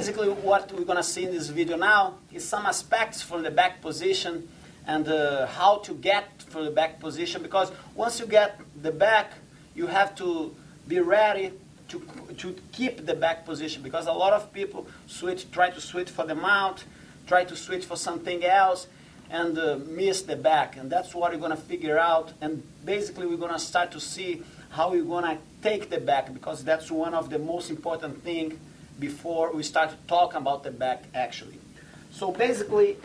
basically what we're going to see in this video now is some aspects for the back position and how to get for the back position, because once you get the back, you have to be ready to keep the back position, because a lot of people try to switch for the mount, try to switch for something else, and miss the back. And that's what we're going to figure out. And basically we're going to start to see how we're going to take the back, because that's one of the most important things before we start to talk about the back actually. So basically,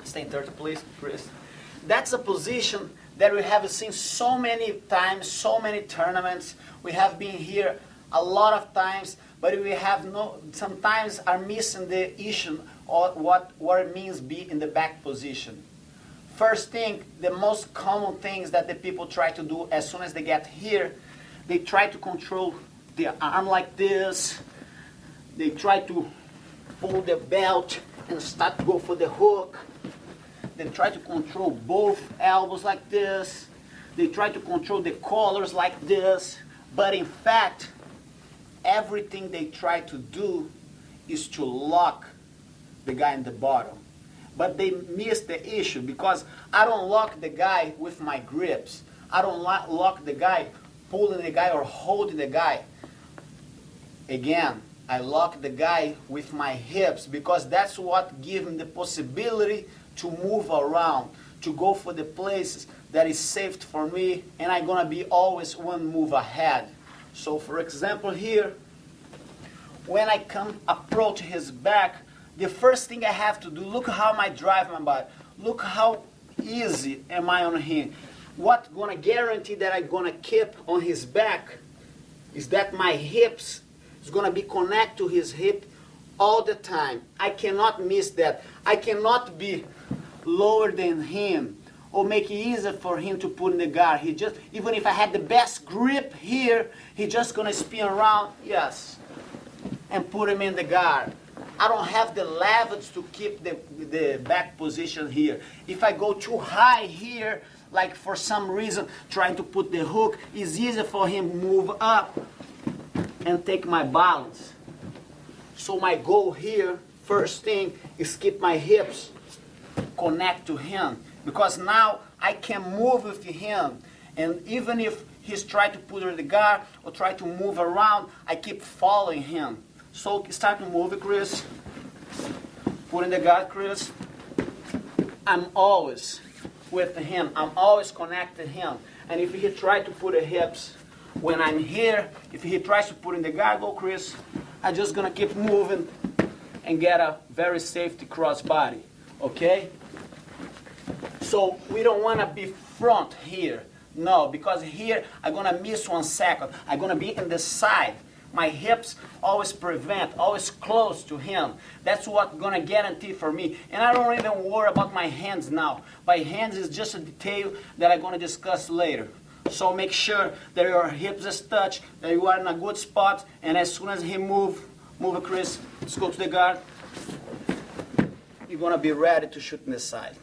stay in 30 please, Chris. That's a position that we have seen so many times, so many tournaments. We have been here a lot of times, but we have sometimes are missing the issue or what it means be in the back position. First thing, the most common things that the people try to do as soon as they get here, they try to control their arm like this. They try to pull the belt and start to go for the hook. They try to control both elbows like this. They try to control the collars like this. But in fact, everything they try to do is to lock the guy in the bottom. But they miss the issue, because I don't lock the guy with my grips. I don't lock the guy pulling the guy or holding the guy. Again, I lock the guy with my hips, because that's what gives him the possibility to move around, to go for the places that is safe for me, and I'm going to be always one move ahead. So for example here, when I approach his back, the first thing I have to do, look how I drive my body. Look how easy am I on him. What's going to guarantee that I'm going to keep on his back is that my hips is going to be connected to his hip all the time. I cannot miss that. I cannot be lower than him or make it easier for him to put in the guard. Even if I had the best grip here, he's just going to spin around, yes, and put him in the guard. I don't have the leverage to keep the back position here. If I go too high here, like for some reason trying to put the hook, it's easier for him to move up and take my balance. So my goal here, first thing, is keep my hips connect to him, because now I can move with him, and even if he's trying to put in the guard or try to move around, I keep following him. So start to move it, Chris. Put in the guard, Chris. I'm always with him. I'm always connected to him. And if he tries to put the hips when I'm here, if he tries to put in the guard, go, Chris. I'm just gonna keep moving and get a very safety cross body. Okay? So we don't want to be front here. No, because here I'm going to miss 1 second. I'm going to be in the side. My hips always always close to him. That's what's going to guarantee for me. And I don't even worry about my hands now. My hands is just a detail that I'm going to discuss later. So make sure that your hips is touched, that you are in a good spot, and as soon as he move it, Chris, let's go to the guard. You're going to be ready to shoot in the side.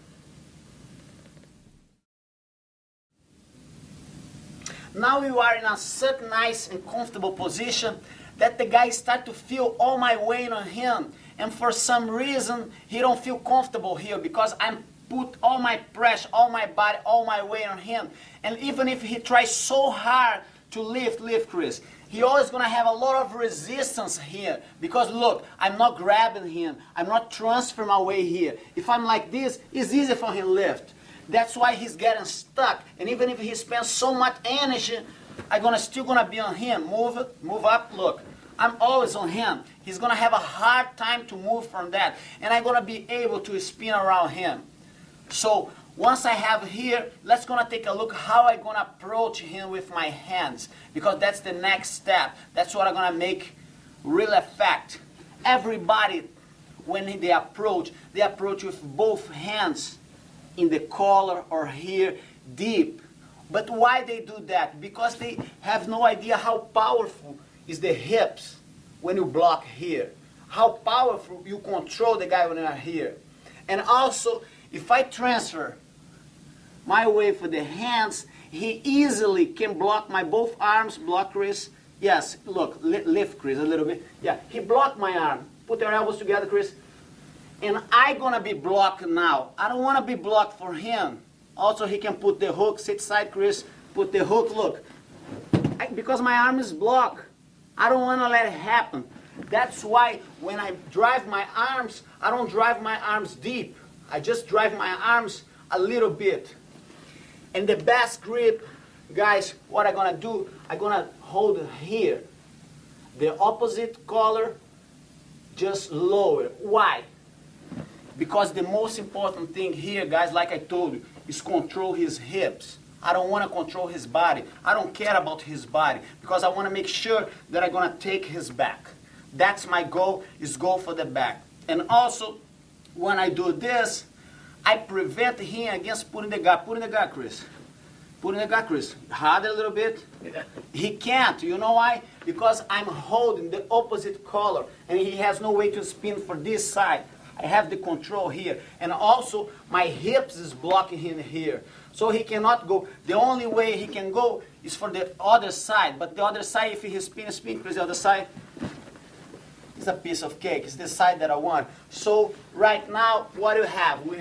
Now you are in a such nice and comfortable position that the guy start to feel all my weight on him. And for some reason, he don't feel comfortable here, because I'm put all my pressure, all my body, all my weight on him. And even if he tries so hard to lift, Chris, he always going to have a lot of resistance here. Because look, I'm not grabbing him. I'm not transferring my weight here. If I'm like this, it's easy for him to lift. That's why he's getting stuck. And even if he spends so much energy, I'm still gonna be on him. Move up, look. I'm always on him. He's gonna have a hard time to move from that. And I'm gonna be able to spin around him. So once I have here, let's gonna take a look how I'm gonna approach him with my hands. Because that's the next step. That's what I'm gonna make real effect. Everybody, when they approach with both hands in the collar or here deep. But why they do that? Because they have no idea how powerful is the hips when you block here. How powerful you control the guy when you are here. And also, if I transfer my weight for the hands, he easily can block my both arms, block wrist, Yes, look, lift, Chris, a little bit. Yeah, he blocked my arm. Put your elbows together, Chris. And I'm going to be blocked now. I don't want to be blocked for him. Also, he can put the hook, sit side, Chris, put the hook, look. Because my arm is blocked, I don't want to let it happen. That's why when I drive my arms, I don't drive my arms deep. I just drive my arms a little bit. And the best grip, guys, what I'm going to do, I'm going to hold here. The opposite collar, just lower. Why? Because the most important thing here, guys, like I told you, is control his hips. I don't want to control his body. I don't care about his body because I want to make sure that I'm going to take his back. That's my goal, is go for the back. And also, when I do this, I prevent him against putting the guard. Put in the guard, Chris. Put in the guard, Chris. Hard a little bit. He can't. You know why? Because I'm holding the opposite collar, and he has no way to spin for this side. I have the control here. And also, my hips is blocking him here. So he cannot go. The only way he can go is for the other side. But the other side, if he spin, Chris, the other side, it's a piece of cake. It's the side that I want. So right now, what do we have? We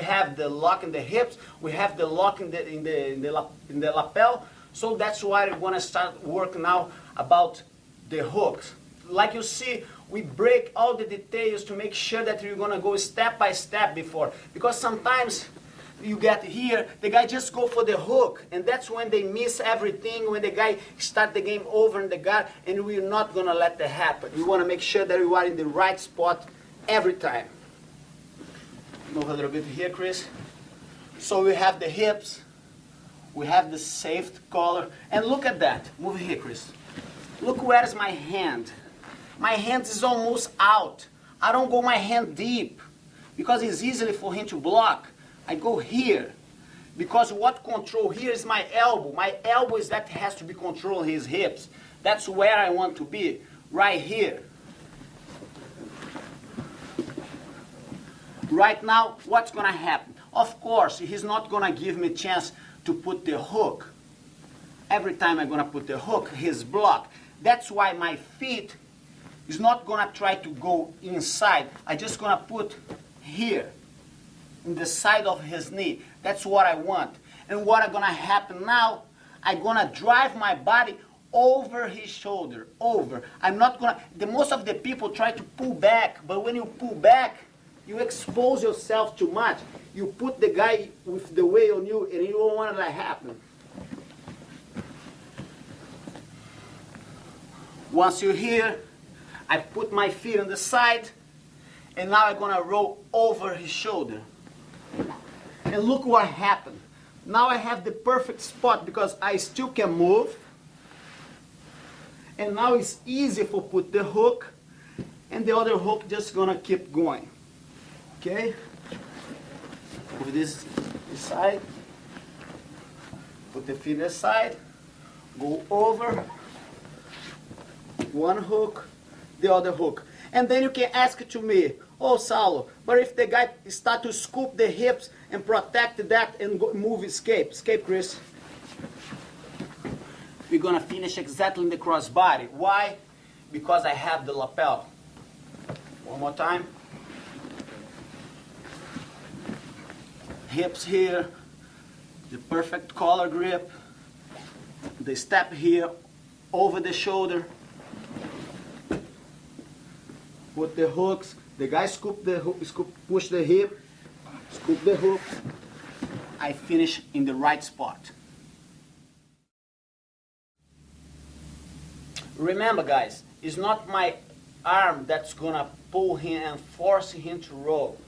have the lock in the hips. We have the lock in the lapel. So that's why I want to start working now about the hooks. Like you see, we break all the details to make sure that you're going to go step by step before. Because sometimes you get here, the guy just go for the hook, and that's when they miss everything, when the guy start the game over in the guard, and we're not going to let that happen. We want to make sure that we are in the right spot every time. Move a little bit here, Chris. So we have the hips, we have the safe collar, and look at that. Move here, Chris. Look where is my hand. My hand is almost out. I don't go my hand deep because it's easy for him to block. I go here because what control here is my elbow. My elbow is that has to be controlling his hips. That's where I want to be, right here. Right now, what's going to happen? Of course, he's not going to give me a chance to put the hook. Every time I'm going to put the hook, he's blocked. That's why my feet is not going to try to go inside. I'm just going to put here, in the side of his knee. That's what I want. And what is going to happen now, I'm going to drive my body over his shoulder, over. I'm not going to, most of the people try to pull back, but when you pull back, you expose yourself too much. You put the guy with the weight on you, and you don't want that to happen. Once you're here, I put my feet on the side, and now I'm going to roll over his shoulder. And look what happened. Now I have the perfect spot because I still can move. And now it's easy for put the hook, and the other hook just going to keep going. Okay? Move this side. Put the feet aside. Go over. One hook, the other hook. And then you can ask to me, oh, Saulo, but if the guy start to scoop the hips and protect that and go, move, escape, Chris. We're going to finish exactly in the crossbody. Why? Because I have the lapel. One more time. Hips here, the perfect collar grip, the step here, over the shoulder. Put the hooks. The guy scoop the hook, push the hip, scoop the hook. I finish in the right spot. Remember, guys, it's not my arm that's gonna pull him and force him to roll.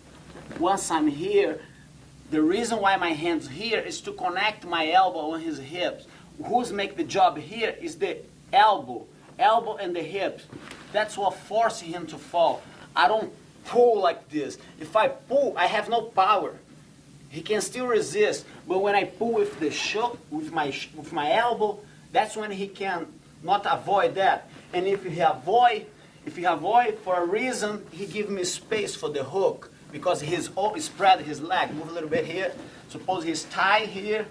Once I'm here, the reason why my hand's here is to connect my elbow on his hips. Who's make the job here is the elbow and the hips. That's what forces him to fall. I don't pull like this. If I pull, I have no power. He can still resist, but when I pull with the with my elbow, that's when he can not avoid that. And if he avoid for a reason, he give me space for the hook because he's spread his leg. Move a little bit here. Suppose he's tied here,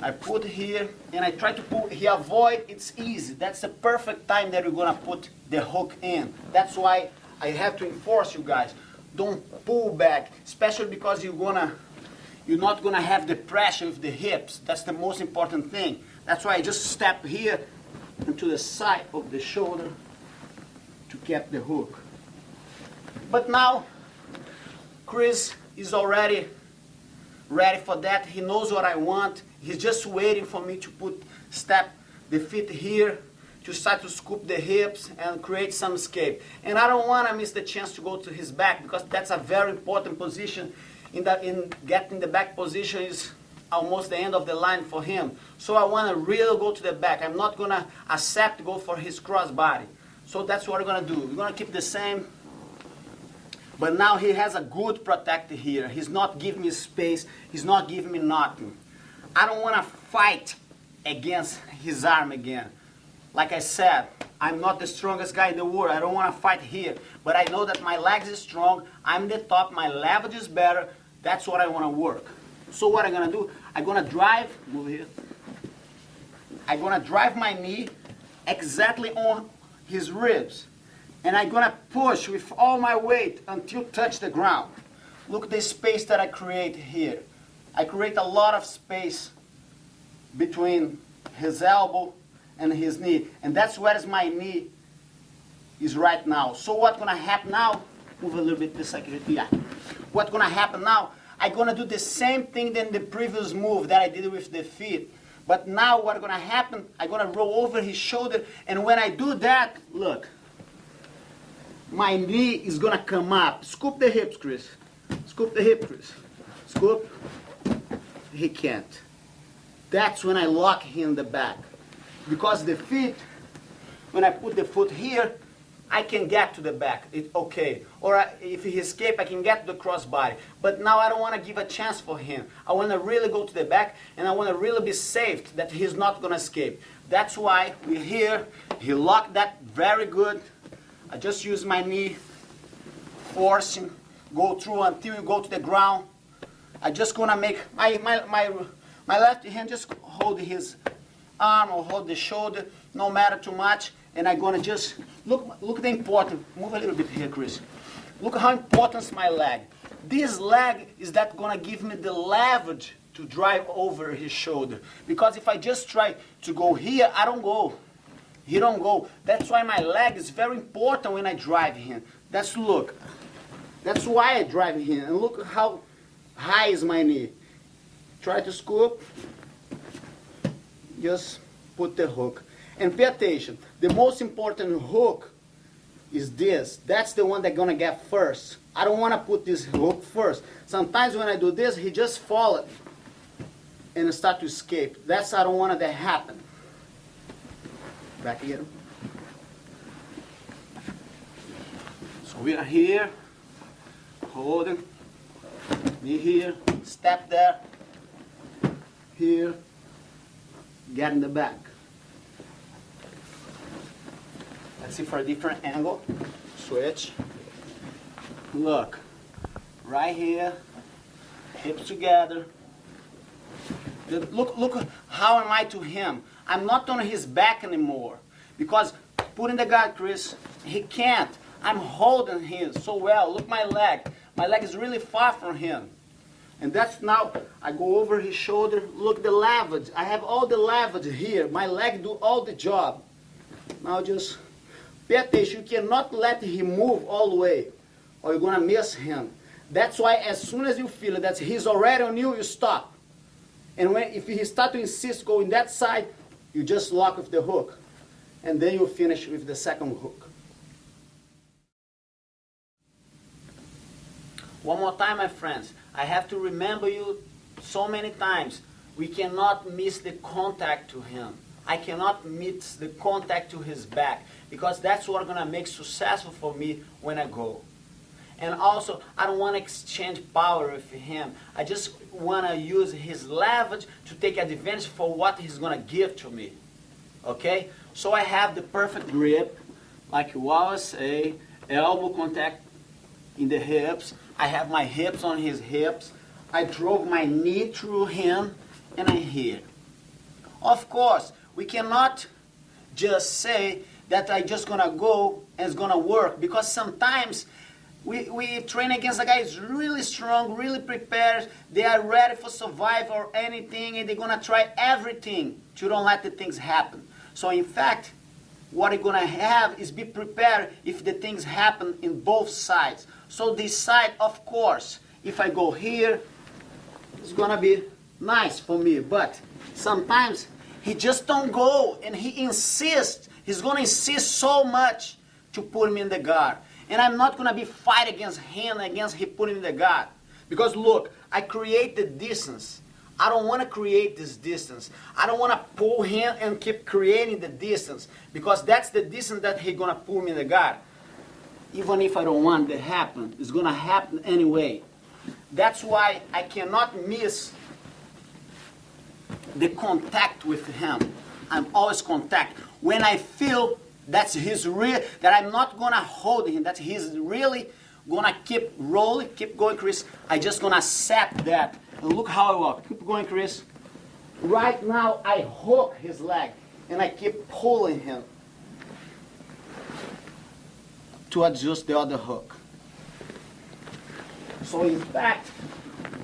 I put here, and I try to pull. He avoid. It's easy. That's the perfect time that you're gonna put the hook in. That's why I have to enforce you guys. Don't pull back, especially because you're not gonna have the pressure with the hips. That's the most important thing. That's why I just step here into the side of the shoulder to get the hook. But now, Chris is already ready for that. He knows what I want. He's just waiting for me to step the feet here to start to scoop the hips and create some escape. And I don't want to miss the chance to go to his back, because that's a very important position. In getting the back position is almost the end of the line for him. So I want to really go to the back. I'm not going to accept to go for his cross body. So that's what we're going to do. We're going to keep the same. But now he has a good protector here. He's not giving me space. He's not giving me nothing. I don't want to fight against his arm again. Like I said, I'm not the strongest guy in the world. I don't want to fight here. But I know that my legs is strong. I'm the top. My leverage is better. That's what I want to work. So what I'm going to do, I'm going to drive, move here. I'm going to drive my knee exactly on his ribs. And I'm going to push with all my weight until touch the ground. Look at the space that I create here. I create a lot of space between his elbow and his knee. And that's where my knee is right now. So what's going to happen now, move a little bit this second, yeah. What's going to happen now, I'm going to do the same thing than the previous move that I did with the feet. But now what's going to happen, I'm going to roll over his shoulder. And when I do that, look, my knee is going to come up. Scoop the hips, Chris. Scoop the hip, Chris. Scoop. He can't. That's when I lock him in the back. Because the feet, when I put the foot here, I can get to the back. Okay. Or if he escapes, I can get to the crossbody. But now I don't want to give a chance for him. I want to really go to the back, and I want to really be safe that he's not going to escape. That's why we're here. He locked that very good. I just use my knee, force him, go through until you go to the ground. I just going to make my left hand just hold his arm or hold the shoulder, no matter too much. And I'm going to just, look at the important, move a little bit here, Chris. Look how important is my leg. This leg is that going to give me the leverage to drive over his shoulder. Because if I just try to go here, I don't go. He don't go. That's why my leg is very important when I drive him. That's why I drive him. And look how high is my knee. Try to scoop. Just put the hook. And pay attention. The most important hook is this. That's the one that's going to get first. I don't want to put this hook first. Sometimes when I do this, he just falls and start to escape. I don't want that to happen. Back again. So we are here, holding, knee here, step there, here, get in the back. Let's see for a different angle. Switch. Look, right here, hips together. Look how am I to him. I'm not on his back anymore. Because putting the guard, Chris, he can't. I'm holding him so well. Look my leg. My leg is really far from him. And that's now, I go over his shoulder. Look the leverage. I have all the leverage here. My leg do all the job. Now just pay attention. You cannot let him move all the way, or you're going to miss him. That's why as soon as you feel that he's already on you, you stop. And if he start to insist going that side, you just lock with the hook. And then you finish with the second hook. One more time, my friends. I have to remember you so many times. We cannot miss the contact to him. I cannot miss the contact to his back, because that's what's going to make successful for me when I go. And also, I don't want to exchange power with him. I just want to use his leverage to take advantage for what he's going to give to me. Okay? So I have the perfect grip, like you always say, elbow contact in the hips. I have my hips on his hips. I drove my knee through him, and I'm here. Of course, we cannot just say that I'm just going to go and it's going to work, because sometimes we train against a guy who's really strong, really prepared, they are ready for survival or anything, and they're going to try everything to don't let the things happen. So in fact, what you're going to have is be prepared if the things happen in both sides. So this side, of course, if I go here, it's going to be nice for me, but sometimes he just don't go, and he insists, he's going to insist so much to put me in the guard. And I'm not going to be fight against him, against he putting me in the guard. Because look, I create the distance. I don't want to create this distance. I don't want to pull him and keep creating the distance, because that's the distance that he's going to pull me in the guard. Even if I don't want it to happen, it's going to happen anyway. That's why I cannot miss the contact with him. I'm always contact. When I feel that's his real, that I'm not gonna hold him, that he's really gonna keep rolling, keep going, Chris, I just gonna accept that. And look how I walk. Keep going, Chris. Right now, I hook his leg, and I keep pulling him to adjust the other hook. So in fact,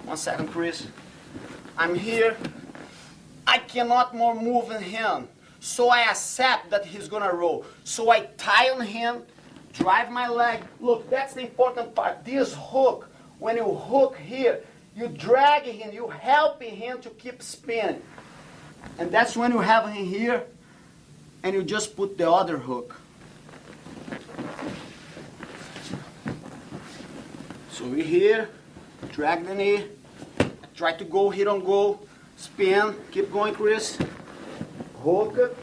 1 second, Chris. I'm here. I cannot more move in him. So I accept that he's gonna roll. So I tie on him, drive my leg. Look, that's the important part. This hook, when you hook here, you drag him, you helping him to keep spinning. And that's when you have him here, and you just put the other hook. So we're here, drag the knee, try to go, he don't go, spin, keep going, Chris. Hook it,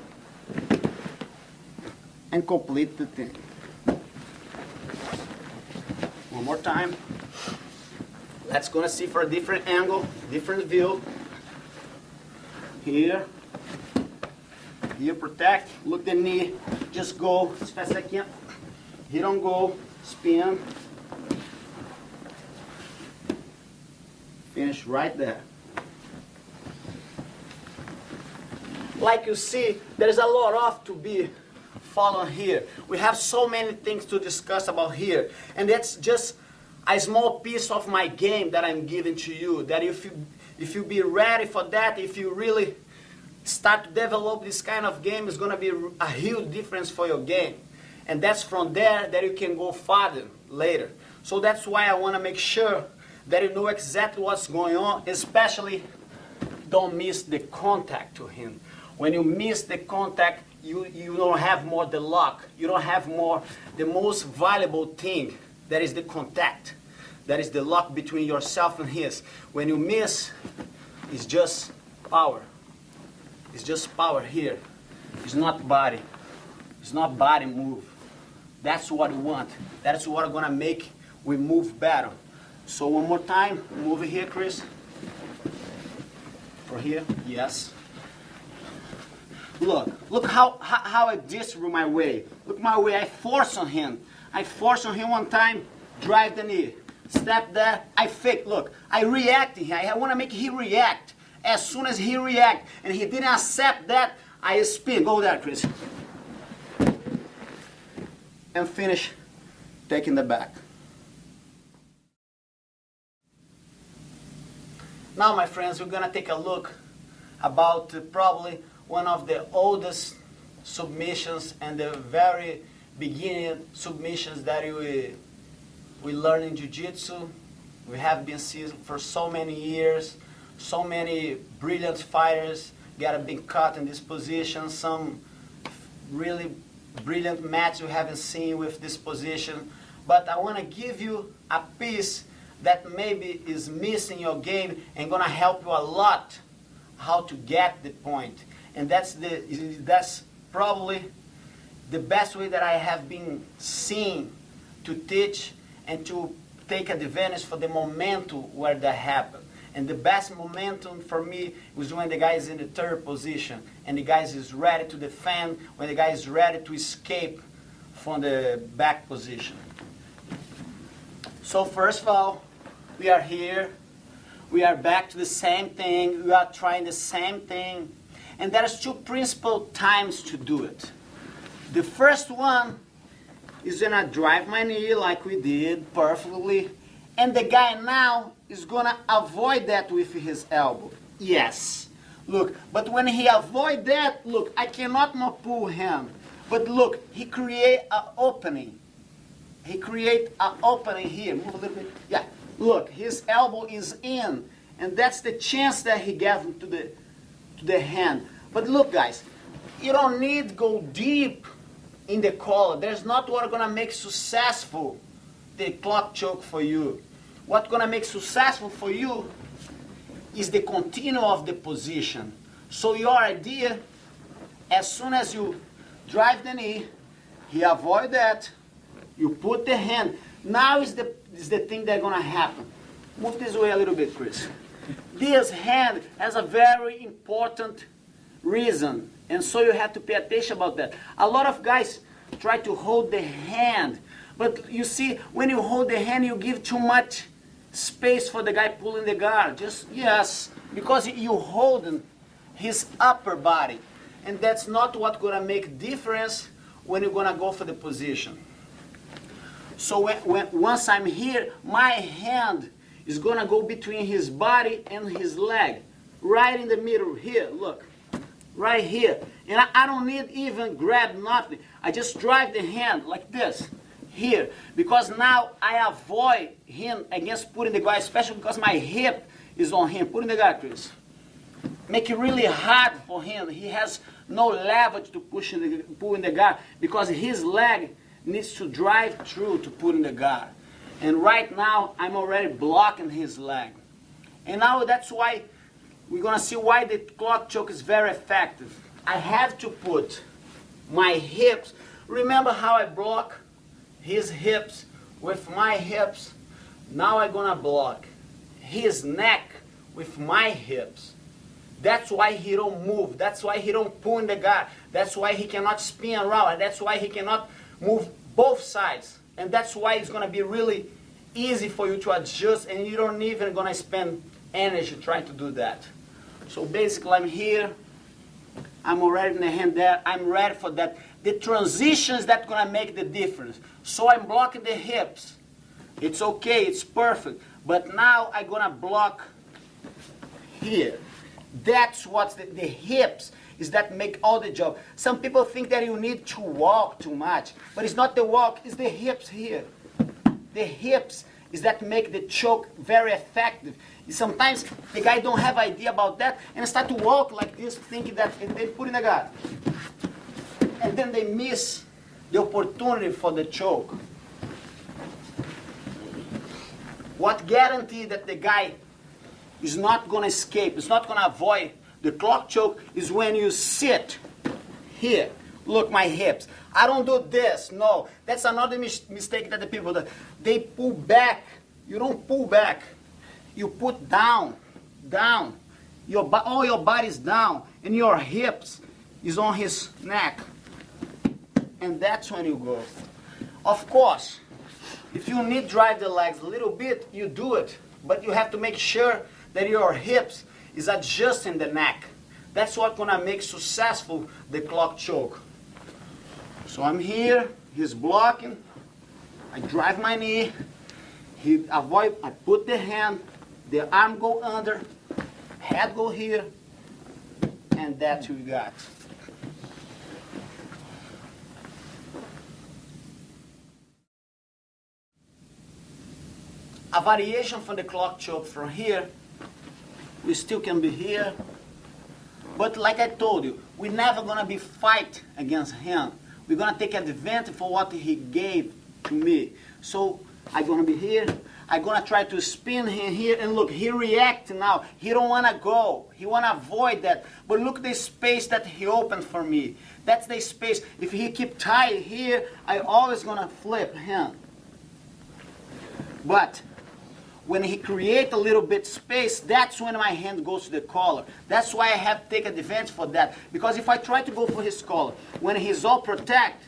and complete the thing. One more time. Let's gonna see for a different angle, different view. Here, protect, look the knee, just go as fast as I can. He don't go, spin. Finish right there. Like you see, there is a lot of to be followed here. We have so many things to discuss about here. And that's just a small piece of my game that I'm giving to you. That if you be ready for that, if you really start to develop this kind of game, it's going to be a huge difference for your game. And that's from there that you can go farther later. So that's why I want to make sure that you know exactly what's going on, especially don't miss the contact to him. When you miss the contact, you don't have more the lock. You don't have more the most valuable thing, that is the contact. That is the lock between yourself and his. When you miss, it's just power. It's just power here. It's not body. It's not body move. That's what we want. That's what we're gonna make we move better. So one more time, move it here, Chris. For here, yes. Look how I distribute my way. Look my way, I force on him. I force on him one time, drive the knee. Step there, I fake, look. I react to him, I want to make him react. As soon as he react, and he didn't accept that, I spin. Go there, Chris. And finish taking the back. Now, my friends, we're going to take a look about probably one of the oldest submissions and the very beginning submissions that we learn in Jiu-Jitsu. We have been seeing for so many years. So many brilliant fighters got been caught in this position. Some really brilliant matches we haven't seen with this position. But I want to give you a piece that maybe is missing your game and gonna help you a lot how to get the point. And that's probably the best way that I have been seeing to teach and to take advantage for the momentum where that happened. And the best momentum for me was when the guy is in the third position and the guy is ready to defend, when the guy is ready to escape from the back position. So first of all, we are here. We are back to the same thing. We are trying the same thing. And there's two principal times to do it. The first one is gonna drive my knee like we did perfectly, and the guy now is gonna avoid that with his elbow. Yes. Look, but when he avoid that, look, I cannot more pull him. But look, he create an opening. He create an opening here. Move a little bit. Yeah. Look, his elbow is in, and that's the chance that he gave to the hand. But look, guys, you don't need to go deep in the collar. There's not what's gonna make successful the clock choke for you. What's gonna make successful for you is the continue of the position. So your idea, as soon as you drive the knee, he avoid that, you put the hand. Now is the thing that's gonna happen. Move this way a little bit, Chris. This hand has a very important reason, and so you have to pay attention about that. A lot of guys try to hold the hand, but you see, when you hold the hand, you give too much space for the guy pulling the guard. Just, yes, because you holding his upper body, and that's not what's gonna make difference when you're gonna go for the position. So once I'm here, my hand is gonna go between his body and his leg, right in the middle here, look, right here. And I don't need even grab nothing. I just drive the hand like this, here, because now I avoid him against putting the guard, especially because my hip is on him. Putting the guard, Chris. Make it really hard for him. He has no leverage to pull in the guard because his leg needs to drive through to put in the guard. And right now, I'm already blocking his leg. And now that's why we're gonna see why the clock choke is very effective. I have to put my hips. Remember how I block his hips with my hips? Now I'm gonna block his neck with my hips. That's why he don't move. That's why he don't pull in the guard. That's why he cannot spin around. And that's why he cannot move both sides. And that's why it's gonna be really easy for you to adjust, and you don't even gonna spend energy trying to do that. So basically I'm here, I'm already in the hand there, I'm ready for that. The transitions that gonna make the difference. So I'm blocking the hips. It's okay, it's perfect. But now I'm gonna block here. That's what the hips is that make all the job. Some people think that you need to walk too much, but it's not the walk, it's the hips here. The hips is that make the choke very effective. Sometimes the guy don't have idea about that and start to walk like this, thinking that they put in the guard. And then they miss the opportunity for the choke. What guarantee that the guy is not going to escape, is not going to avoid the clock choke is when you sit here. Look, my hips. I don't do this. No, that's another mistake that the people do. They pull back. You don't pull back. You put down, down. All your body's down, and your hips is on his neck. And that's when you go. Of course, if you need to drive the legs a little bit, you do it. But you have to make sure that your hips is adjusting the neck. That's what's gonna make successful the clock choke. So I'm here, he's blocking, I drive my knee, he avoid, I put the hand, the arm go under, head go here, and that's what we got. A variation from the clock choke from here, we still can be here, but like I told you, we're never gonna be fight against him. We're gonna take advantage for what he gave to me. So I'm gonna be here, I'm gonna try to spin him here, and look, he reacts now. He don't wanna go, he wanna avoid that. But look the space that he opened for me. That's the space. If he keep tight here, I always gonna flip him. But when he create a little bit space, that's when my hand goes to the collar. That's why I have to take advantage for that. Because if I try to go for his collar, when he's all protect,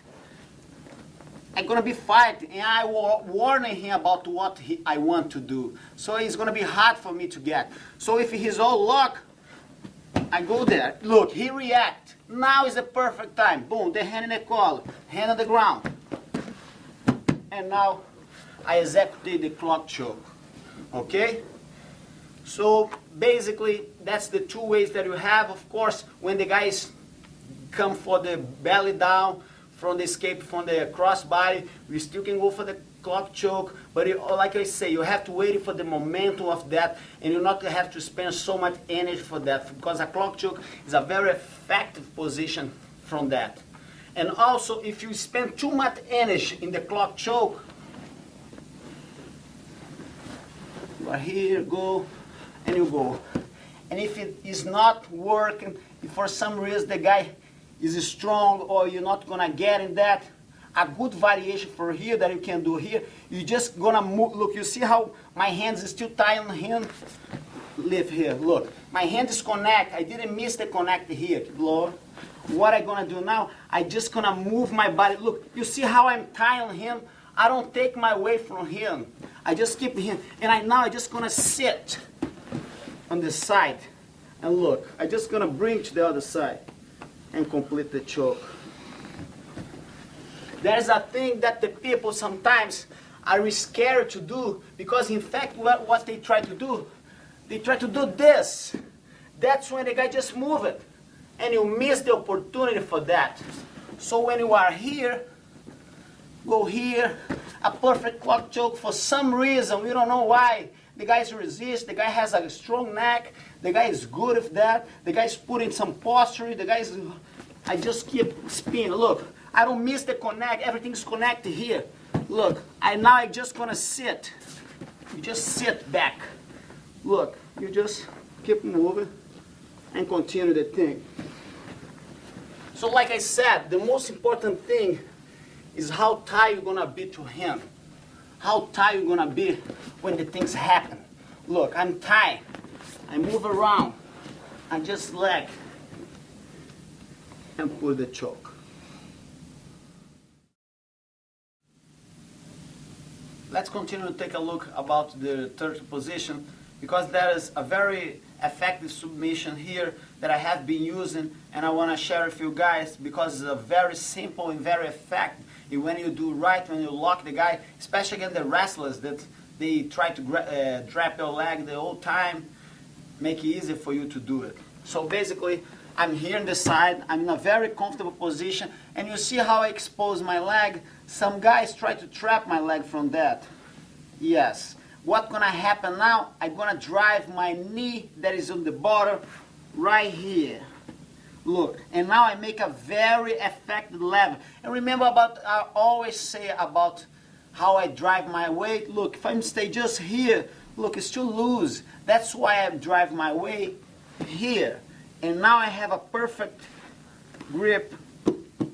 I'm going to be fighting, and I warning him about what I want to do. So it's going to be hard for me to get. So if he's all locked, I go there. Look, he react. Now is the perfect time. Boom, the hand in the collar, hand on the ground. And now I execute the clock choke. Okay? So basically, that's the two ways that you have. Of course, when the guys come for the belly down, from the escape from the crossbody, we still can go for the clock choke, but like I say, you have to wait for the momentum of that, and you not have to spend so much energy for that, because a clock choke is a very effective position from that. And also, if you spend too much energy in the clock choke, you are here, go, and you go. And if it is not working, if for some reason the guy is strong or you're not gonna get in that, a good variation for here that you can do here, you're just gonna move. Look, you see how my hands is still tied on him? Lift here, look. My hand is connect. I didn't miss the connect here. Keep lower. What I'm gonna do now, I just gonna move my body. Look, you see how I'm tying on him? I don't take my weight from him. I just keep him. And now I'm just gonna sit on the side. And look, I'm just gonna bring to the other side and complete the choke. There's a thing that the people sometimes are scared to do, because in fact what they try to do, they try to do this. That's when the guy just move it, and you miss the opportunity for that. So when you are here, go here, a perfect clock choke. For some reason, we don't know why, the guys resist, the guy has a strong neck, the guy is good at that, the guy's putting some posture, the guy's, I just keep spinning. Look, I don't miss the connect, everything's connected here. Look, now I'm just gonna sit. You just sit back. Look, you just keep moving and continue the thing. So like I said, the most important thing is how tight you're gonna be to him. How tight you're gonna be when the things happen. Look, I'm tight. I move around. I just leg and pull the choke. Let's continue to take a look about the third position, because there is a very effective submission here that I have been using, and I want to share with you guys because it's a very simple and very effective. And when you do right, when you lock the guy, especially against the wrestlers that they try to drop your leg the whole time, make it easy for you to do it. So basically, I'm here on the side, I'm in a very comfortable position, and you see how I expose my leg. Some guys try to trap my leg from that. Yes. What's gonna happen now, I'm gonna drive my knee that is on the bottom right here. Look, and now I make a very effective level. And remember about, I always say about how I drive my weight. Look, if I stay just here, look, it's too loose. That's why I drive my weight here. And now I have a perfect grip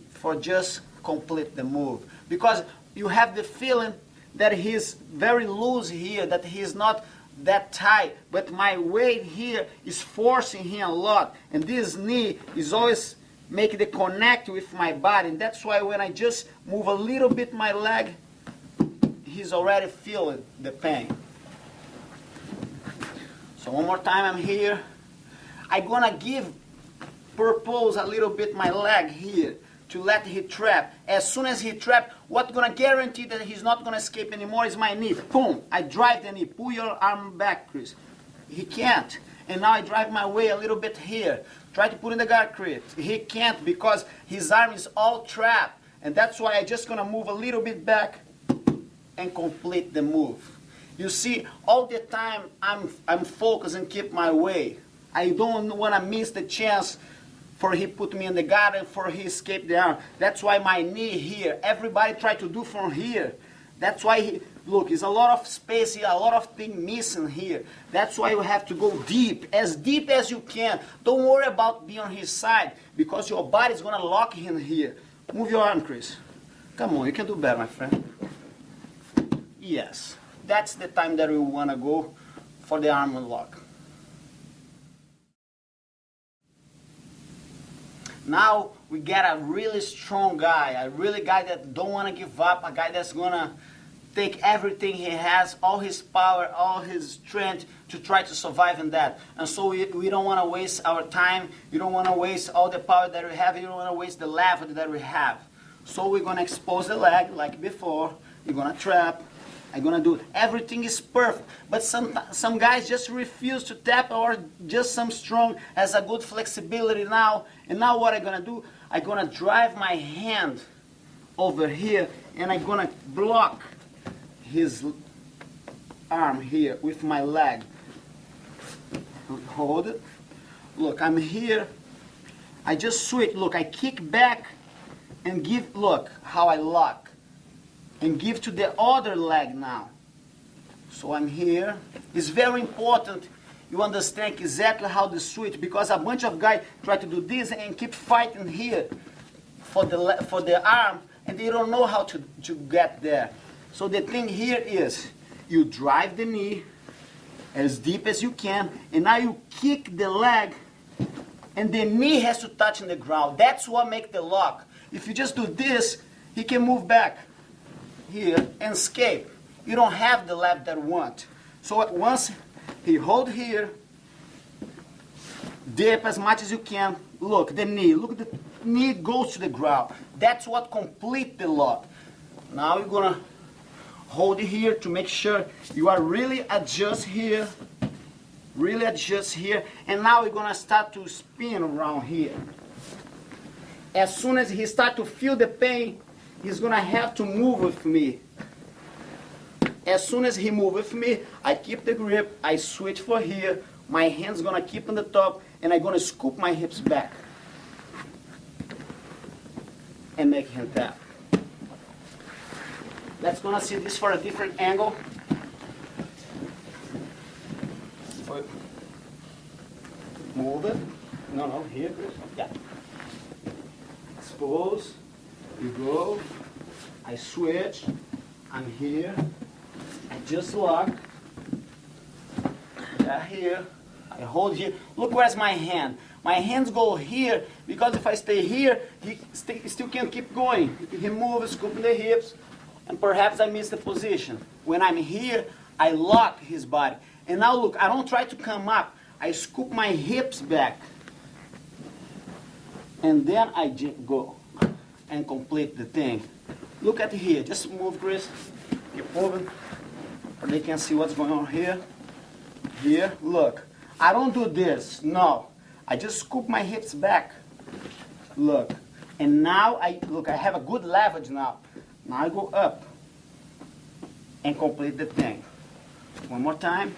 for just complete the move. Because you have the feeling that he's very loose here, that he's not that tight, but my weight here is forcing him a lot, and this knee is always making the connect with my body, and that's why when I just move a little bit my leg, he's already feeling the pain. So one more time, I'm here. I'm gonna give purpose a little bit my leg here to let him trap. As soon as he trap, what's gonna guarantee that he's not gonna escape anymore is my knee. Boom! I drive the knee. Pull your arm back, Chris. He can't. And now I drive my way a little bit here. Try to put in the guard grip. He can't because his arm is all trapped. And that's why I just gonna move a little bit back and complete the move. You see, all the time I'm focused and keep my way. I don't wanna miss the chance for he put me in the guard and for he escape the arm. That's why my knee here, everybody try to do from here. That's why, look, there's a lot of space here, a lot of things missing here. That's why you have to go deep as you can. Don't worry about being on his side, because your body's gonna lock him here. Move your arm, Chris. Come on, you can do better, my friend. Yes, that's the time that we wanna go for the arm lock. Now we get a really strong guy, a really guy that don't want to give up, a guy that's gonna take everything he has, all his power, all his strength to try to survive in that. And so we don't want to waste our time. You don't want to waste all the power that we have. You don't want to waste the leverage that we have. So we're going to expose the leg like before. You're going to trap. I'm going to do everything is perfect. But some guys just refuse to tap, or just some strong has a good flexibility now. And now what I'm going to do, I'm going to drive my hand over here and I'm going to block his arm here with my leg. Hold it. Look, I'm here. I just switch. Look, I kick back and give, look how I lock. And give to the other leg now. So I'm here. It's very important you understand exactly how to switch, because a bunch of guys try to do this and keep fighting here for the arm, and they don't know how to get there. So the thing here is, you drive the knee as deep as you can, and now you kick the leg, and the knee has to touch in the ground. That's what makes the lock. If you just do this, he can move back here and escape. You don't have the left that you want. So once he hold here, dip as much as you can. Look, the knee. Look, the knee goes to the ground. That's what complete the lock. Now you're gonna hold it here to make sure you are really adjust here. Really adjust here. And now we're gonna start to spin around here. As soon as he start to feel the pain, he's going to have to move with me. As soon as he moves with me, I keep the grip, I switch for here, my hand's going to keep on the top, and I'm going to scoop my hips back. And make him tap. Let's going to see this for a different angle. Move it. No, here. Yeah. Expose. You go, I switch, I'm here, I just lock, yeah, here, I hold here. Look where's my hand. My hands go here, because if I stay here, he still can keep going. He moves, scooping the hips, and perhaps I miss the position. When I'm here, I lock his body. And now look, I don't try to come up, I scoop my hips back. And then I go and complete the thing. Look at here. Just move, Chris. Keep moving. Or they can see what's going on here. Here. Look. I don't do this. No. I just scoop my hips back. Look. And now I have a good leverage now. Now I go up and complete the thing. One more time.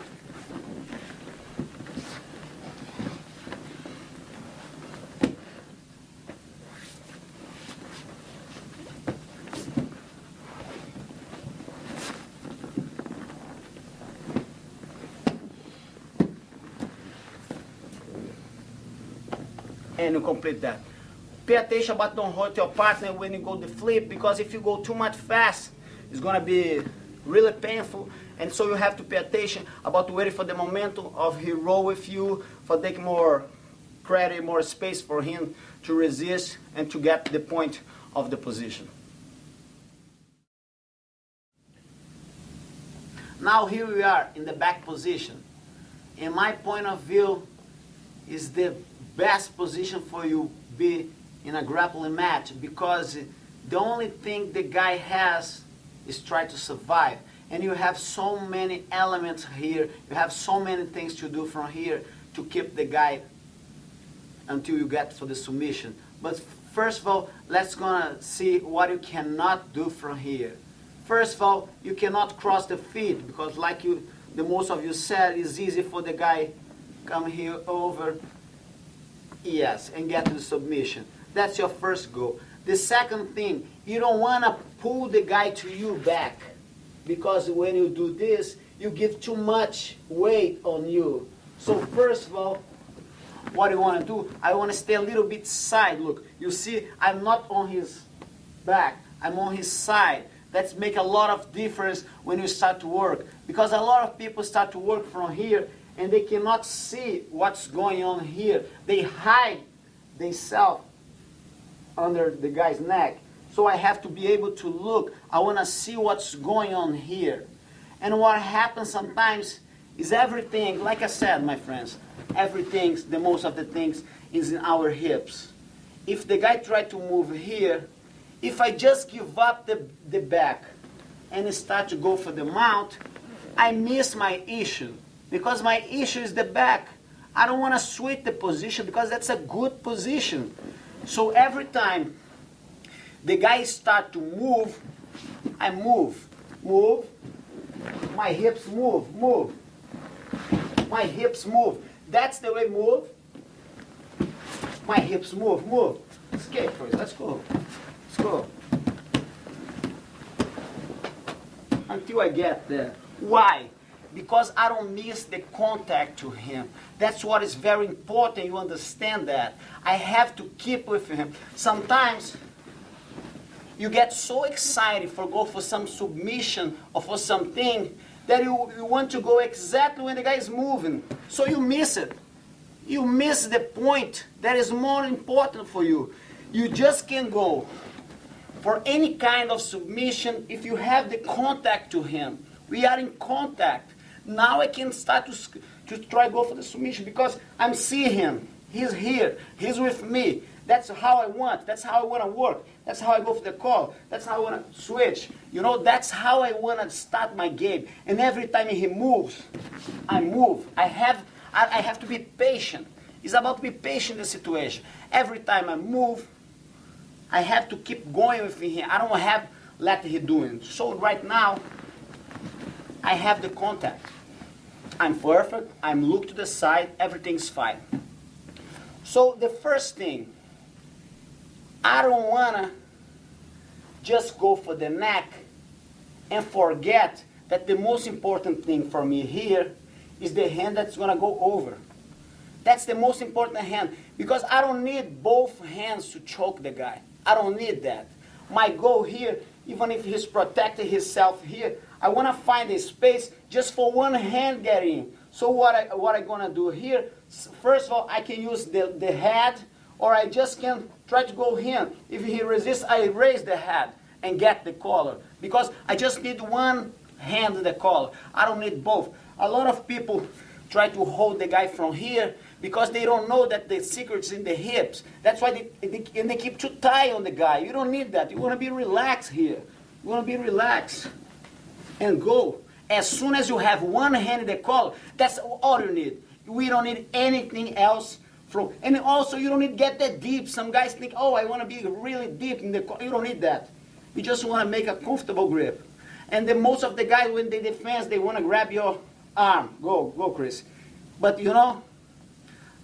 And you complete that. Pay attention but don't hurt your partner when you go to flip, because if you go too much fast, it's going to be really painful. And so you have to pay attention about waiting for the momentum of he roll with you, for taking more credit, more space for him to resist and to get the point of the position. Now here we are in the back position. In my point of view, is the best position for you be in a grappling match, because the only thing the guy has is try to survive. And you have so many elements here, you have so many things to do from here to keep the guy until you get for the submission. But first of all, let's gonna see what you cannot do from here. First of all, you cannot cross the feet, because like the most of you said, it's easy for the guy come here over, yes, and get to the submission. That's your first goal. The second thing, you don't want to pull the guy to you back, because when you do this, you give too much weight on you. So first of all, what I want to do, I want to stay a little bit side. Look, you see, I'm not on his back, I'm on his side. That's make a lot of difference when you start to work, because a lot of people start to work from here and they cannot see what's going on here. They hide themselves under the guy's neck. So I have to be able to look. I want to see what's going on here. And what happens sometimes is everything, like I said, my friends, everything, the most of the things is in our hips. If the guy tried to move here, if I just give up the back and start to go for the mount, I miss my issue. Because my issue is the back. I don't want to switch the position because that's a good position. So every time the guy start to move, I move, move, my hips move, move, my hips move. That's the way move. My hips move, move. Escape first, let's go. Let's go. Until I get there. Why? Because I don't miss the contact to him. That's what is very important, you understand that. I have to keep with him. Sometimes you get so excited for go for some submission or for something that you want to go exactly when the guy is moving. So you miss it. You miss the point that is more important for you. You just can't go for any kind of submission if you have the contact to him. We are in contact. Now I can start to try go for the submission because I'm seeing him. He's here. He's with me. That's how I want. That's how I want to work. That's how I go for the call. That's how I want to switch. You know, that's how I want to start my game. And every time he moves, I move. I have to be patient. It's about to be patient in the situation. Every time I move, I have to keep going with him. I don't have let him do it. So right now, I have the contact. I'm perfect. I'm look to the side. Everything's fine. So the first thing, I don't want to just go for the neck and forget that the most important thing for me here is the hand that's going to go over. That's the most important hand because I don't need both hands to choke the guy. I don't need that. My goal here, even if he's protecting himself here, I want to find a space just for one hand getting. So what I'm going to do here, first of all, I can use the head, or I just can try to go here. If he resists, I raise the head and get the collar. Because I just need one hand in the collar. I don't need both. A lot of people try to hold the guy from here because they don't know that the secret's in the hips. That's why they keep too tight on the guy. You don't need that. You want to be relaxed here. You want to be relaxed and go. As soon as you have one hand in the collar, that's all you need. We don't need anything else. And also, you don't need to get that deep. Some guys think, oh, I want to be really deep in the collar. You don't need that. You just want to make a comfortable grip. And then most of the guys, when they defense, they want to grab your arm. Go, Chris. But you know,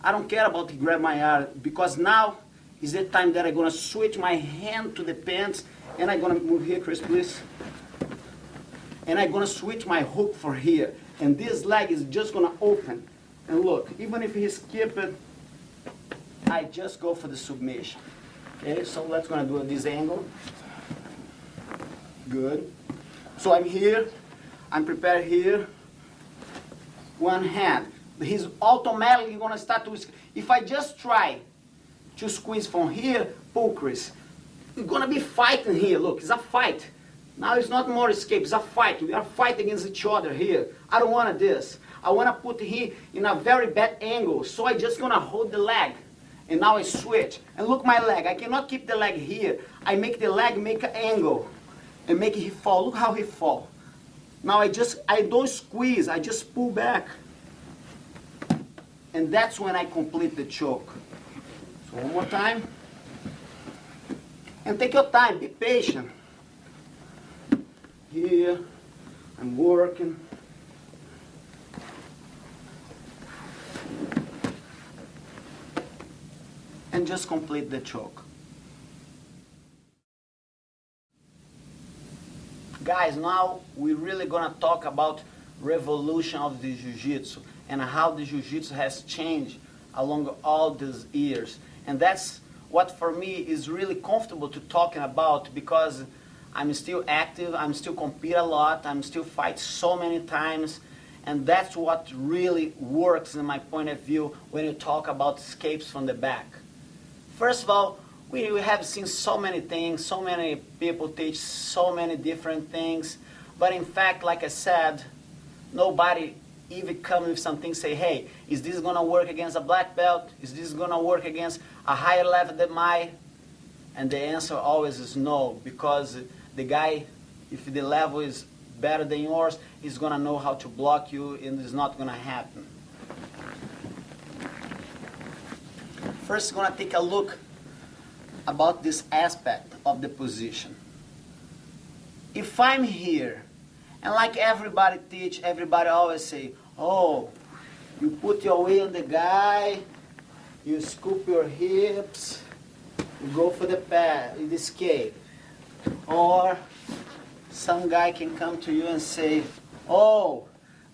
I don't care about he grab my arm because now is the time that I'm going to switch my hand to the pants and I'm going to move here, Chris, please. And I'm going to switch my hook for here. And this leg is just going to open. And look, even if he skip it, I just go for the submission. Okay, so let's going to do this angle. Good. So I'm here. I'm prepared here. One hand. He's automatically going to start to... If I just try to squeeze from here, pull, Chris. We're going to be fighting here. Look, it's a fight. Now it's not more escape, it's a fight. We are fighting against each other here. I don't want this. I want to put him in a very bad angle. So I just going to hold the leg. And now I switch. And look my leg. I cannot keep the leg here. I make the leg make an angle. And make it fall. Look how he fall. Now I don't squeeze. I just pull back. And that's when I complete the choke. So one more time. And take your time. Be patient. Here. I'm working. And just complete the choke. Guys, now we're really going to talk about revolution of the Jiu-Jitsu and how the Jiu-Jitsu has changed along all these years. And that's what for me is really comfortable to talking about because I'm still active, I'm still compete a lot, I'm still fight so many times. And that's what really works in my point of view when you talk about escapes from the back. First of all, We have seen so many things, so many people teach so many different things, but in fact, like I said, nobody even come with something, say, hey, is this going to work against a black belt? Is this going to work against a higher level than mine? And the answer always is no, because the guy, if the level is better than yours, he's going to know how to block you, and it's not going to happen. First, we're going to take a look about this aspect of the position. If I'm here, and like everybody teach, everybody always say, oh, you put your weight on the guy, you scoop your hips, you go for the pad, the escape. Or some guy can come to you and say, oh,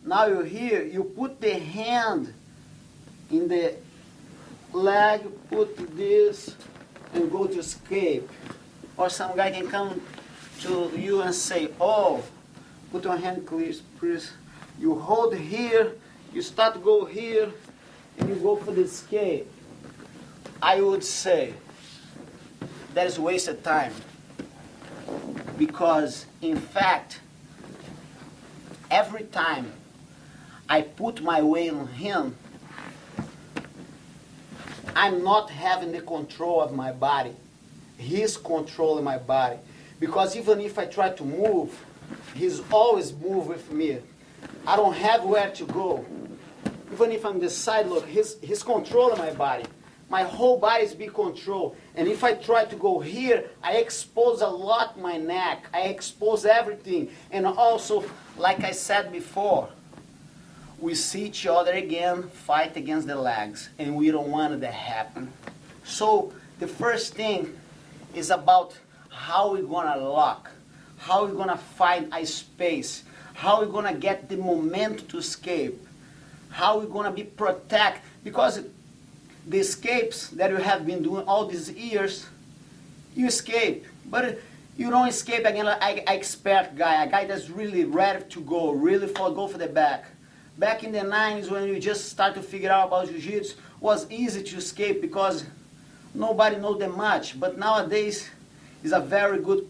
now you're here, you put the hand in the leg, put this, and go to escape. Or some guy can come to you and say, oh, put your hand clear, please. You hold here, you start to go here, and you go for the escape. I would say that is wasted time. Because, in fact, every time I put my weight on him, I'm not having the control of my body. He's controlling my body. Because even if I try to move, he's always moving with me. I don't have where to go. Even if I'm the side, look, he's controlling my body. My whole body is being controlled. And if I try to go here, I expose a lot my neck. I expose everything. And also, like I said before, we see each other again, fight against the legs. And we don't want it to happen. So the first thing is about how we're going to lock. How we're going to find a space. How we're going to get the momentum to escape. How we're going to be protected. Because the escapes that you have been doing all these years, you escape. But you don't escape again like an expert guy, a guy that's really ready to go, really go for the back. Back in the 90s when you just start to figure out about jiu-jitsu, was easy to escape because nobody knows that much. But nowadays, it's a very good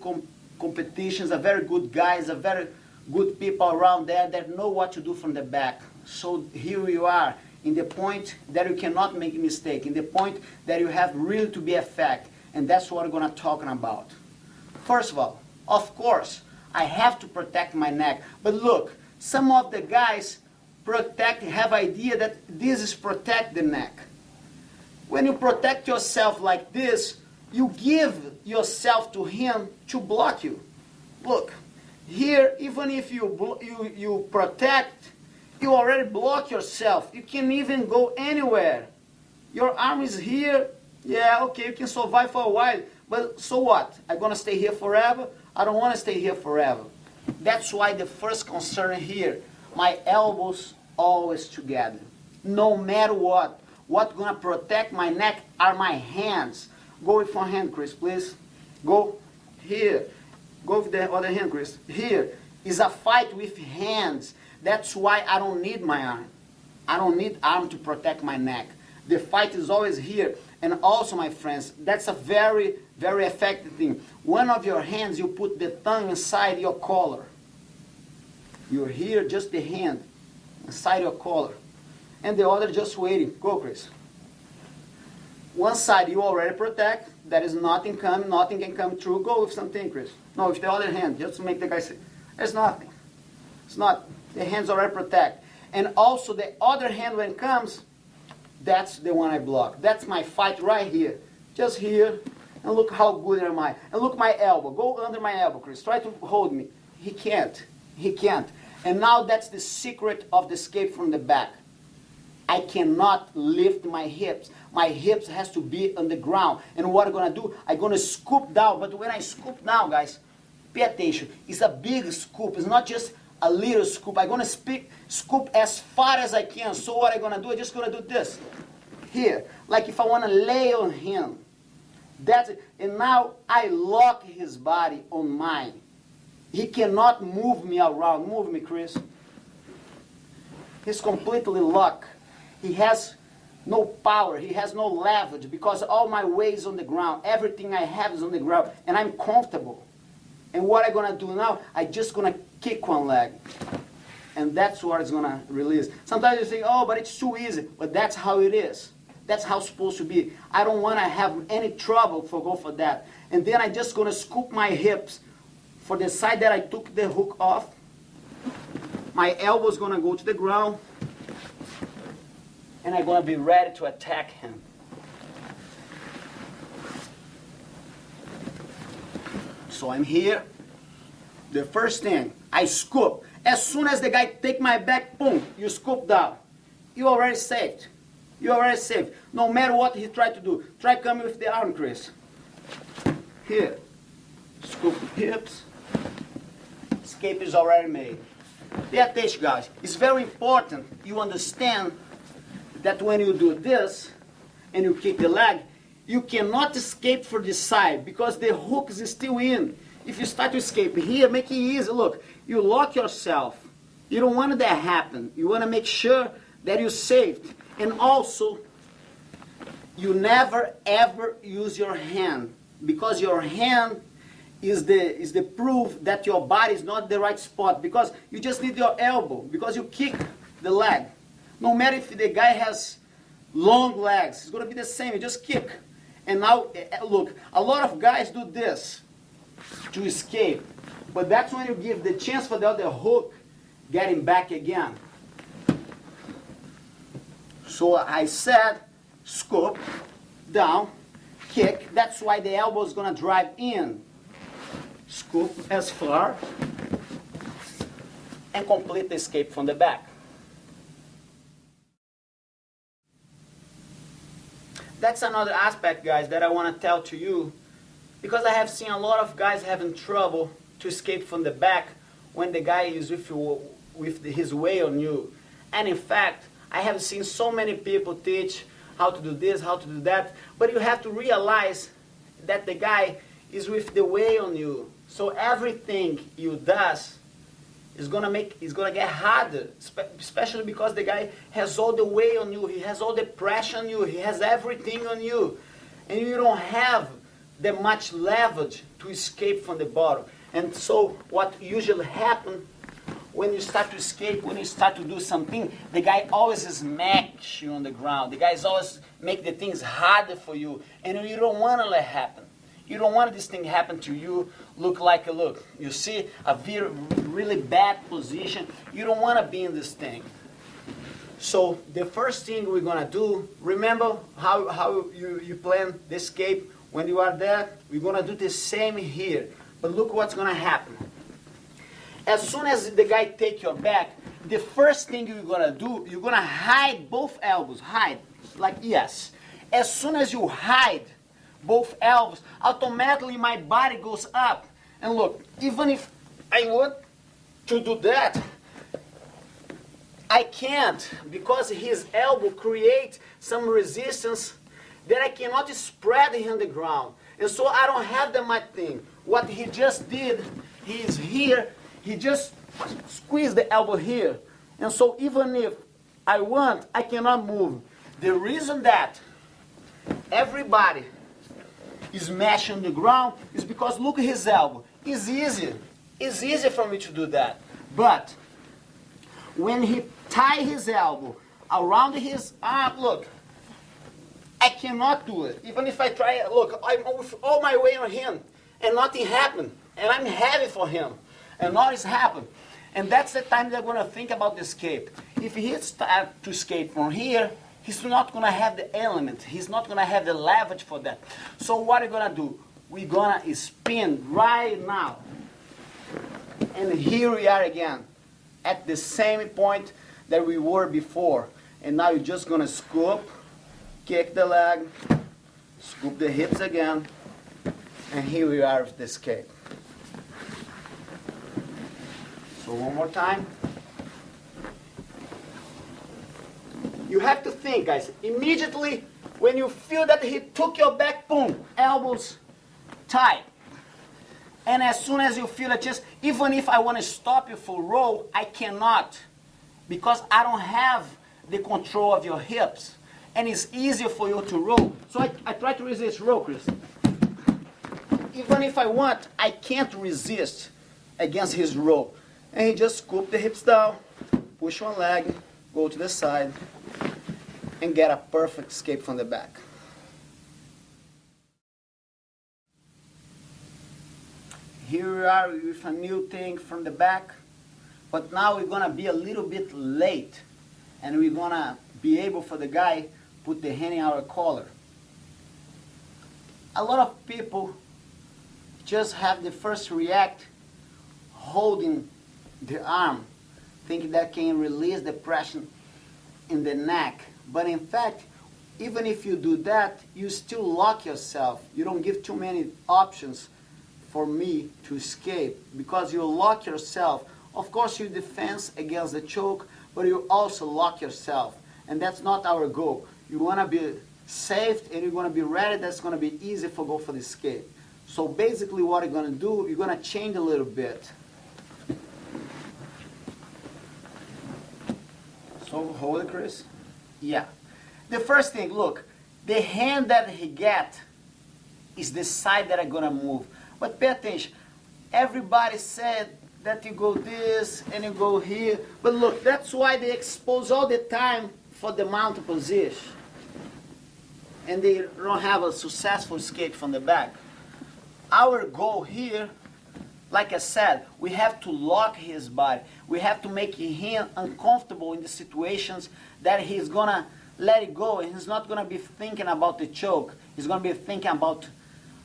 competition, it's a very good guys, a very good people around there that know what to do from the back. So here you are, in the point that you cannot make a mistake, in the point that you have really to be effective. And that's what we're going to talk about. First of course, I have to protect my neck. But look, some of the guys have idea that this is protect the neck. When you protect yourself like this, you give yourself to him to block you. Look, here, even if you protect, you already block yourself. You can't even go anywhere. Your arm is here. Yeah, okay, you can survive for a while. But so what? I'm going to stay here forever? I don't want to stay here forever. That's why the first concern here, my elbows always together. No matter what. What's going to protect my neck are my hands. Go with one hand, Chris, please. Go here. Go with the other hand, Chris. Here is a fight with hands. That's why I don't need my arm. I don't need arm to protect my neck. The fight is always here. And also, my friends, that's a very, very effective thing. One of your hands, you put the thumb inside your collar. You're here, just the hand, inside your collar. And the other just waiting. Go, Chris. One side you already protect. There is nothing coming, nothing can come through. Go with something, Chris. No, with the other hand, just to make the guy say, there's nothing. It's not. The hands already protect. And also the other hand when it comes, that's the one I block. That's my fight right here. Just here. And look how good am I. And look my elbow. Go under my elbow, Chris. Try to hold me. He can't. He can't. And now that's the secret of the escape from the back. I cannot lift my hips. My hips has to be on the ground. And what I'm going to do, I'm going to scoop down. But when I scoop down, guys, pay attention. It's a big scoop. It's not just a little scoop. I'm going to scoop as far as I can. So what I'm going to do, I'm just going to do this. Here. Like if I want to lay on him. That's it. And now I lock his body on mine. He cannot move me around. Move me, Chris. He's completely locked. He has no power, he has no leverage, because all my weight is on the ground, everything I have is on the ground, and I'm comfortable. And what I'm going to do now, I'm just going to kick one leg. And that's what it's going to release. Sometimes you think, oh, but it's too easy. But that's how it is. That's how it's supposed to be. I don't want to have any trouble go for that. And then I'm just going to scoop my hips for the side that I took the hook off. My elbow's going to go to the ground. And I'm going to be ready to attack him. So I'm here. The first thing, I scoop. As soon as the guy take my back, boom, you scoop down. You already saved. You already saved. No matter what he tried to do. Try coming with the arm, Chris. Here. Scoop hips. Escape is already made. Pay attention, guys. It's very important you understand that when you do this and you kick the leg, you cannot escape for the side because the hook is still in. If you start to escape here, make it easy. Look, you lock yourself. You don't want that to happen. You want to make sure that you're saved. And also, you never ever use your hand, because your hand is the proof that your body is not the right spot, because you just need your elbow, because you kick the leg. No matter if the guy has long legs, it's going to be the same. You just kick. And now, look, a lot of guys do this to escape. But that's when you give the chance for the other hook getting back again. So I said, scoop, down, kick. That's why the elbow is going to drive in. Scoop as far. And complete the escape from the back. That's another aspect, guys, that I want to tell to you, because I have seen a lot of guys having trouble to escape from the back when the guy is with his weight on you. And in fact, I have seen so many people teach how to do this, how to do that, but you have to realize that the guy is with the weight on you. So everything you does is gonna get harder, especially because the guy has all the weight on you, he has all the pressure on you, he has everything on you, and you don't have that much leverage to escape from the bottom. And so what usually happens when you start to escape, when you start to do something, the guy always smacks you on the ground. The guys always make the things harder for you, and you don't want to let happen. You don't want this thing happen to you. Look, you see a really bad position. You don't want to be in this thing. So the first thing we're going to do, remember how you plan the escape when you are there? We're going to do the same here. But look what's going to happen. As soon as the guy takes your back, the first thing you're going to do, you're going to hide both elbows. Hide. Like, yes. As soon as you hide both elbows, automatically my body goes up. And look, even if I want to do that, I can't, because his elbow creates some resistance that I cannot spread him on the ground. And so I don't have that much thing. What he just did, he is here, he just squeezed the elbow here. And so even if I want, I cannot move. The reason that everybody is mashing the ground is because look at his elbow. It's easy. It's easy for me to do that. But when he ties his elbow around his arm, look, I cannot do it. Even if I try, look, I'm with all my weight on him, and nothing happened. And I'm heavy for him, and nothing's happened. And that's the time they're going to think about the escape. If he starts to escape from here, he's not going to have the element. He's not going to have the leverage for that. So what are we going to do? We're going to spin right now. And here we are again, at the same point that we were before. And now you're just going to scoop, kick the leg, scoop the hips again, and here we are with the escape. So one more time. You have to think, guys, immediately when you feel that he took your back, boom, elbows tight. And as soon as you feel it, just even if I want to stop you for roll, I cannot, because I don't have the control of your hips. and it's easier for you to roll. So I try to resist. Roll, Chris. Even if I want, I can't resist against his roll. And he just scoop the hips down, push one leg, go to the side, and get a perfect escape from the back. Here we are with a new thing from the back, but now we're gonna be a little bit late, and we're gonna be able for the guy put the hand in our collar. A lot of people just have the first react holding the arm, thinking that can release the pressure in the neck. But in fact, even if you do that, you still lock yourself. You don't give too many options for me to escape, because you lock yourself. Of course, you defend against the choke, but you also lock yourself. And that's not our goal. You want to be safe and you want to be ready. That's going to be easy for go for the escape. So basically what you're going to do, you're going to change a little bit. So hold it, Chris. Yeah. The first thing, look, the hand that he get is the side that I'm going to move. But pay attention. Everybody said that you go this and you go here. But look, that's why they expose all the time for the mounted position. And they don't have a successful escape from the back. Our goal here, like I said, we have to lock his body. We have to make him uncomfortable in the situations that he's going to let it go. And he's not going to be thinking about the choke. He's going to be thinking about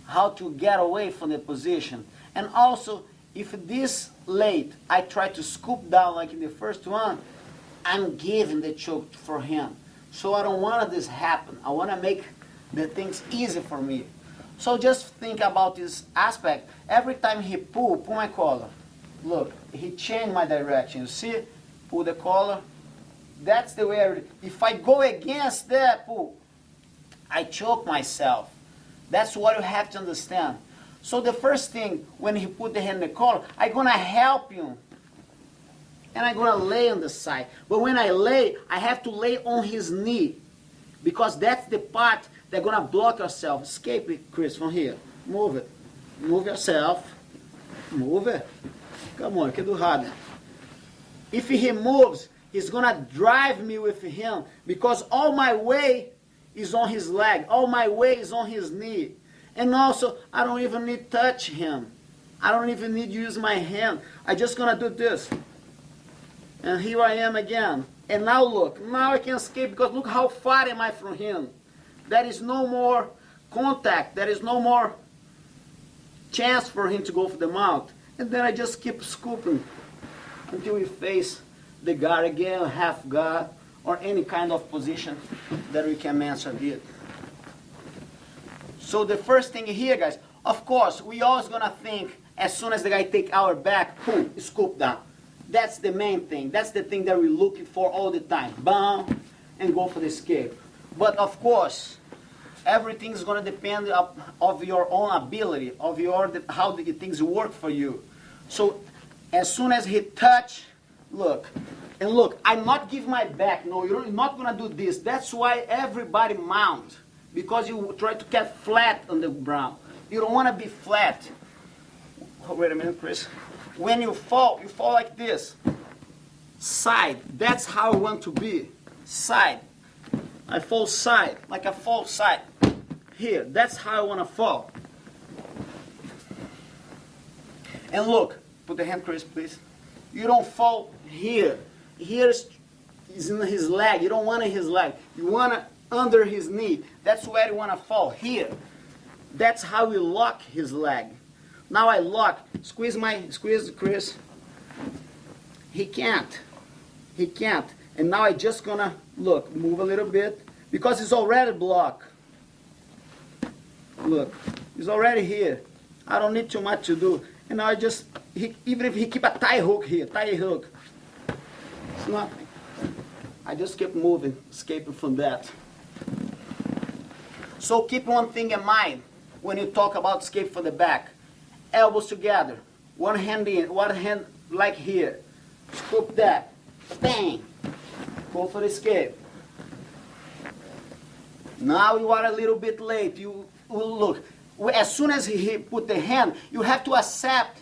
how to get away from the position. And also, if this late, I try to scoop down like in the first one, I'm giving the choke for him. So I don't want this happen. I want to make the things easy for me. So just think about this aspect. Every time he pull my collar. Look, he changed my direction. You see? Pull the collar. That's the way. If I go against that pull, I choke myself. That's what you have to understand. So the first thing, when he put the hand in the collar, I'm going to help you. And I'm going to lay on the side. But when I lay, I have to lay on his knee. Because that's the part that's going to block yourself. Escape it, Chris, from here. Move it. Move yourself. Move it. Come on, que do rádio. If he moves, he's going to drive me with him. Because all my weight is on his leg. All my weight is on his knee. And also, I don't even need to touch him. I don't even need to use my hand. I'm just going to do this. And here I am again. And now look. Now I can escape because look how far am I from him. There is no more contact. There is no more chance for him to go for the mount. And then I just keep scooping until we face the guard again, half guard, or any kind of position that we can master it. So the first thing here, guys, of course, we always gonna think as soon as the guy take our back, boom, scoop down. That's the main thing. That's the thing that we're looking for all the time. Bam, and go for the escape. But of course, everything is gonna depend of your own ability, of how the things work for you. So as soon as he touch, look. And look, I'm not giving my back. No, you're not going to do this. That's why everybody mounts. Because you try to get flat on the ground. You don't want to be flat. Oh, wait a minute, Chris. When you fall like this. Side. That's how I want to be. Side. I fall side. Like I fall side. Here. That's how I want to fall. And look. Put the hand, Chris, please. You don't fall here. Here is in his leg. You don't want it in his leg. You want it under his knee. That's where you want to fall. Here. That's how we lock his leg. Now I lock. Squeeze Chris. He can't. He can't. And now I just gonna look. Move a little bit because it's already blocked. Look, he's already here. I don't need too much to do. And now I just even if he keep a tie hook here, tie hook. It's nothing. I just keep moving, escaping from that. So keep one thing in mind when you talk about escape from the back. Elbows together. One hand in, one hand like here. Scoop that. Bang. Go for the escape. Now you are a little bit late. You look. As soon as he put the hand, you have to accept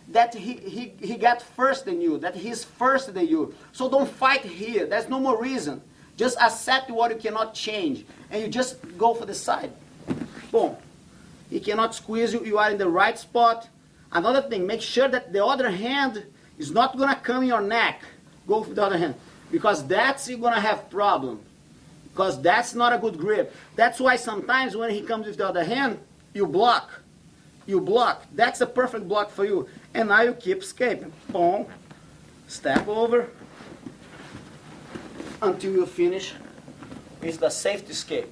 that he got first than you, that he's first than you. So don't fight here. There's no more reason. Just accept what you cannot change. And you just go for the side. Boom. He cannot squeeze you. You are in the right spot. Another thing, make sure that the other hand is not going to come in your neck. Go for the other hand. Because that's you're going to have problem. Because that's not a good grip. That's why sometimes when he comes with the other hand, you block. You block. That's a perfect block for you. And now you keep escaping. Boom. Step over. Until you finish with the safety escape.